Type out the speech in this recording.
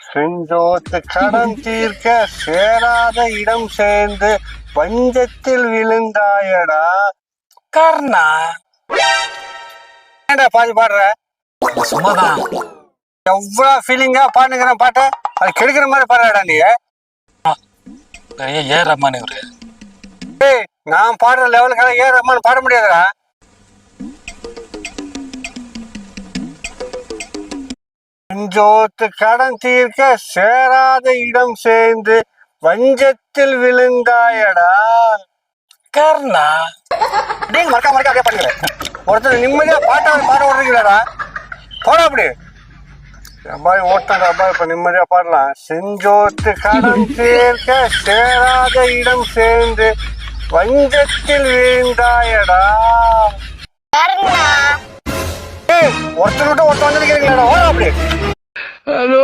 செஞ்சோத்து கடன் தீர்க்க சேராத இடம் சேர்ந்து பஞ்சத்தில் விழுந்தாயடா. கர்ணா ஏன்டா பாதி பாடுற? சும்மாதான். எவ்வளவு ஃபீலிங்கா பாடுங்கிற பாட்டை அது கெடுக்கிற மாதிரி பாடுறடா நீ. ஏ ரஹ்மான் இவரு. ஏய், நான் பாடுற லெவலுக்காக ஏன் ரஹ்மான் பாட முடியாதுடா. செஞ்சோத்து கடன் தீர்க்க சேராத இடம் சேர்ந்து வஞ்சத்தில் விழுந்தாயடா. கர்ணா அப்படியே மறக்க மறக்க அப்படியே பண்ணுங்க. ஒருத்தர் நிம்மதியா பாட்டாவது பாட விடுறீங்களாடா. போடா அப்படி. அப்பாய் ஓட்டாங்க அப்பா இப்ப நிம்மதியா பாடலாம். செஞ்சோத்து கடன் தீர்க்க சேராத இடம் சேர்ந்து வஞ்சத்தில் விழுந்தாயடா. ஏய், ஒருத்தர் விட்டு ஒருத்தர் வந்து நிக்கிறீங்களாடா. ஓடா அப்படி. ஹலோ